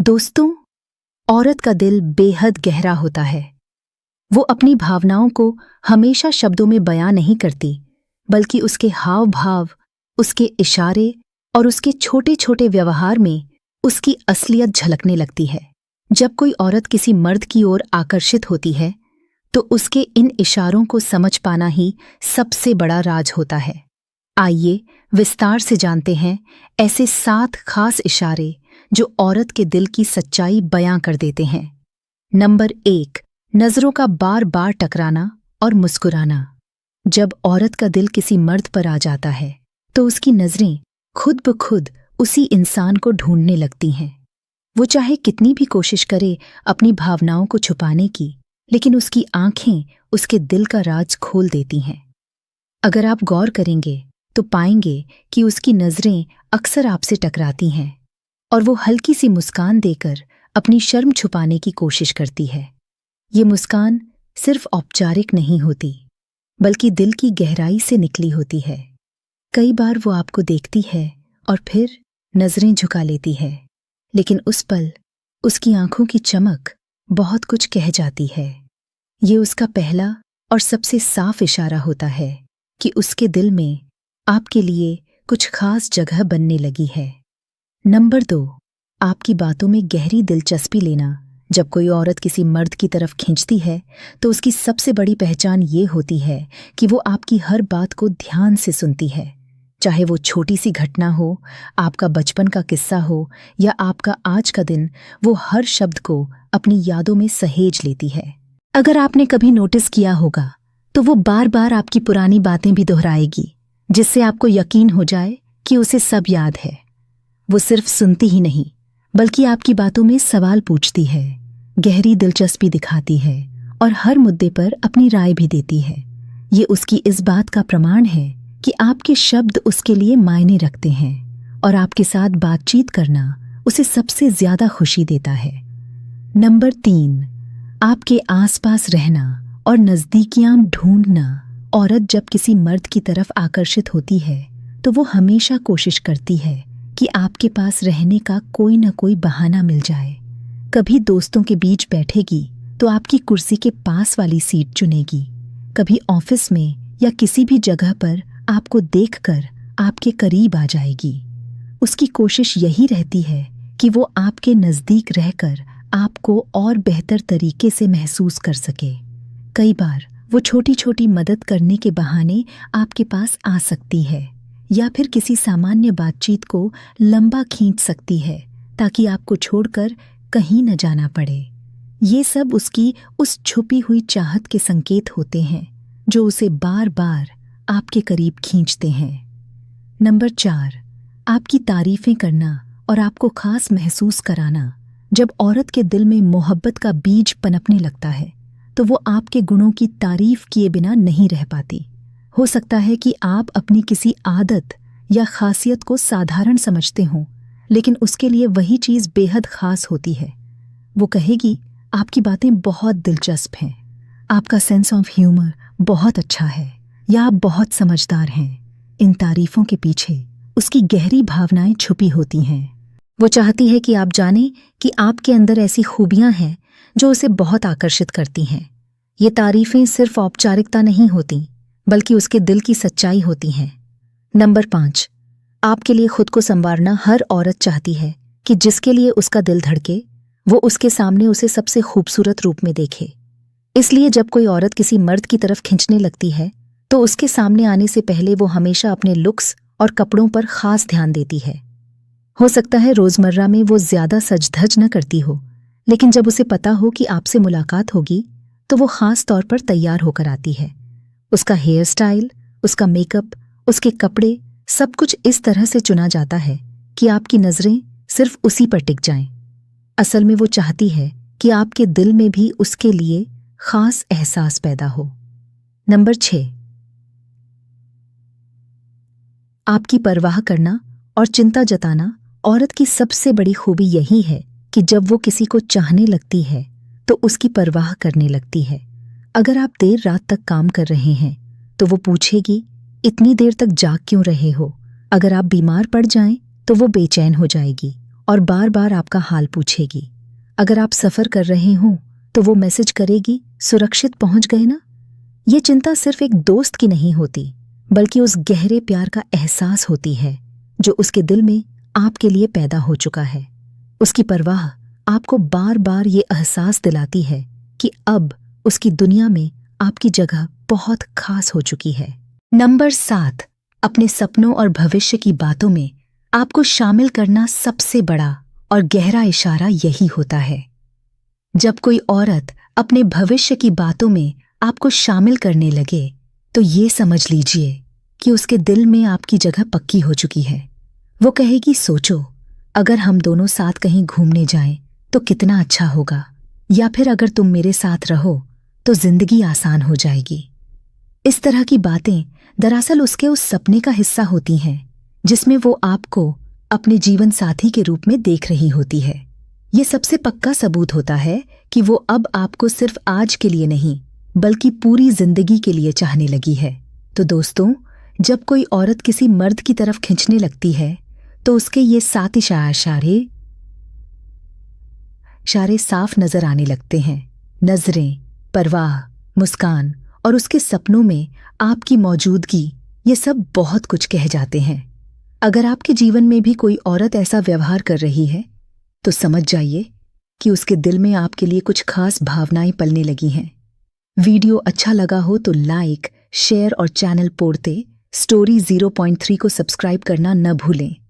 दोस्तों, औरत का दिल बेहद गहरा होता है। वो अपनी भावनाओं को हमेशा शब्दों में बयां नहीं करती, बल्कि उसके हाव भाव, उसके इशारे और उसके छोटे छोटे व्यवहार में उसकी असलियत झलकने लगती है। जब कोई औरत किसी मर्द की ओर आकर्षित होती है, तो उसके इन इशारों को समझ पाना ही सबसे बड़ा राज होता है। आइए विस्तार से जानते हैं ऐसे 7 खास इशारे जो औरत के दिल की सच्चाई बयां कर देते हैं। नंबर 1, नजरों का बार बार टकराना और मुस्कुराना। जब औरत का दिल किसी मर्द पर आ जाता है, तो उसकी नजरें खुद ब खुद उसी इंसान को ढूंढने लगती हैं। वो चाहे कितनी भी कोशिश करे अपनी भावनाओं को छुपाने की, लेकिन उसकी आंखें उसके दिल का राज खोल देती हैं। अगर आप गौर करेंगे तो पाएंगे कि उसकी नजरें अक्सर आपसे टकराती हैं और वो हल्की सी मुस्कान देकर अपनी शर्म छुपाने की कोशिश करती है। ये मुस्कान सिर्फ औपचारिक नहीं होती, बल्कि दिल की गहराई से निकली होती है। कई बार वो आपको देखती है और फिर नजरें झुका लेती है, लेकिन उस पल उसकी आंखों की चमक बहुत कुछ कह जाती है। ये उसका पहला और सबसे साफ इशारा होता है कि उसके दिल में आपके लिए कुछ खास जगह बनने लगी है। नंबर 2, आपकी बातों में गहरी दिलचस्पी लेना। जब कोई औरत किसी मर्द की तरफ खींचती है, तो उसकी सबसे बड़ी पहचान ये होती है कि वो आपकी हर बात को ध्यान से सुनती है। चाहे वो छोटी सी घटना हो, आपका बचपन का किस्सा हो या आपका आज का दिन, वो हर शब्द को अपनी यादों में सहेज लेती है। अगर आपने कभी नोटिस किया होगा, तो वो बार बार आपकी पुरानी बातें भी दोहराएगी, जिससे आपको यकीन हो जाए कि उसे सब याद है। वो सिर्फ सुनती ही नहीं, बल्कि आपकी बातों में सवाल पूछती है, गहरी दिलचस्पी दिखाती है और हर मुद्दे पर अपनी राय भी देती है। ये उसकी इस बात का प्रमाण है कि आपके शब्द उसके लिए मायने रखते हैं और आपके साथ बातचीत करना उसे सबसे ज्यादा खुशी देता है। नंबर 3, आपके आसपास रहना और नजदीकियां ढूंढना। औरत जब किसी मर्द की तरफ आकर्षित होती है, तो वो हमेशा कोशिश करती है कि आपके पास रहने का कोई न कोई बहाना मिल जाए। कभी दोस्तों के बीच बैठेगी तो आपकी कुर्सी के पास वाली सीट चुनेगी, कभी ऑफिस में या किसी भी जगह पर आपको देखकर आपके करीब आ जाएगी। उसकी कोशिश यही रहती है कि वो आपके नजदीक रहकर आपको और बेहतर तरीके से महसूस कर सके। कई बार वो छोटी छोटी मदद करने के बहाने आपके पास आ सकती है या फिर किसी सामान्य बातचीत को लंबा खींच सकती है, ताकि आपको छोड़कर कहीं न जाना पड़े। ये सब उसकी उस छुपी हुई चाहत के संकेत होते हैं जो उसे बार बार आपके करीब खींचते हैं। नंबर 4, आपकी तारीफें करना और आपको खास महसूस कराना। जब औरत के दिल में मोहब्बत का बीज पनपने लगता है, तो वो आपके गुणों की तारीफ किए बिना नहीं रह पाती। हो सकता है कि आप अपनी किसी आदत या खासियत को साधारण समझते हों, लेकिन उसके लिए वही चीज़ बेहद खास होती है। वो कहेगी, आपकी बातें बहुत दिलचस्प हैं, आपका सेंस ऑफ ह्यूमर बहुत अच्छा है, या आप बहुत समझदार हैं। इन तारीफों के पीछे उसकी गहरी भावनाएं छुपी होती हैं। वो चाहती है कि आप जानें कि आपके अंदर ऐसी खूबियां हैं जो उसे बहुत आकर्षित करती हैं। ये तारीफें सिर्फ औपचारिकता नहीं होती, बल्कि उसके दिल की सच्चाई होती हैं। नंबर 5, आपके लिए खुद को संवारना। हर औरत चाहती है कि जिसके लिए उसका दिल धड़के, वो उसके सामने उसे सबसे खूबसूरत रूप में देखे। इसलिए जब कोई औरत किसी मर्द की तरफ खींचने लगती है, तो उसके सामने आने से पहले वो हमेशा अपने लुक्स और कपड़ों पर खास ध्यान देती है। हो सकता है रोजमर्रा में वो ज्यादा सज धज न करती हो, लेकिन जब उसे पता हो कि आपसे मुलाकात होगी, तो वो खास तौर पर तैयार होकर आती है। उसका हेयर स्टाइल, उसका मेकअप, उसके कपड़े, सब कुछ इस तरह से चुना जाता है कि आपकी नजरें सिर्फ उसी पर टिक जाएं। असल में वो चाहती है कि आपके दिल में भी उसके लिए खास एहसास पैदा हो। नंबर 6, आपकी परवाह करना और चिंता जताना। औरत की सबसे बड़ी खूबी यही है कि जब वो किसी को चाहने लगती है, तो उसकी परवाह करने लगती है। अगर आप देर रात तक काम कर रहे हैं, तो वो पूछेगी, इतनी देर तक जाग क्यों रहे हो? अगर आप बीमार पड़ जाएं, तो वो बेचैन हो जाएगी और बार बार आपका हाल पूछेगी। अगर आप सफ़र कर रहे हों तो वो मैसेज करेगी, सुरक्षित पहुंच गए ना। ये चिंता सिर्फ एक दोस्त की नहीं होती, बल्कि उस गहरे प्यार का एहसास होती है जो उसके दिल में आपके लिए पैदा हो चुका है। उसकी परवाह आपको बार बार ये एहसास दिलाती है कि अब उसकी दुनिया में आपकी जगह बहुत खास हो चुकी है। नंबर 7, अपने सपनों और भविष्य की बातों में आपको शामिल करना सबसे बड़ा और गहरा इशारा यही होता है। जब कोई औरत अपने भविष्य की बातों में आपको शामिल करने लगे तो ये समझ लीजिए कि उसके दिल में आपकी जगह पक्की हो चुकी है। वो कहेगी, सोचो अगर हम दोनों साथ कहीं घूमने जाएं तो कितना अच्छा होगा, या फिर अगर तुम मेरे साथ रहो तो जिंदगी आसान हो जाएगी। इस तरह की बातें दरअसल उसके उस सपने का हिस्सा होती हैं जिसमें वो आपको अपने जीवन साथी के रूप में देख रही होती है। ये सबसे पक्का सबूत होता है कि वो अब आपको सिर्फ आज के लिए नहीं बल्कि पूरी जिंदगी के लिए चाहने लगी है। तो दोस्तों, जब कोई औरत किसी मर्द की तरफ खींचने लगती है तो उसके ये 7 इशारे साफ नजर आने लगते हैं। नजरें, परवाह, मुस्कान और उसके सपनों में आपकी मौजूदगी, ये सब बहुत कुछ कह जाते हैं। अगर आपके जीवन में भी कोई औरत ऐसा व्यवहार कर रही है तो समझ जाइए कि उसके दिल में आपके लिए कुछ खास भावनाएं पलने लगी हैं। वीडियो अच्छा लगा हो तो लाइक, शेयर और चैनल पोड़ते स्टोरी 0.3 को सब्सक्राइब करना न भूलें।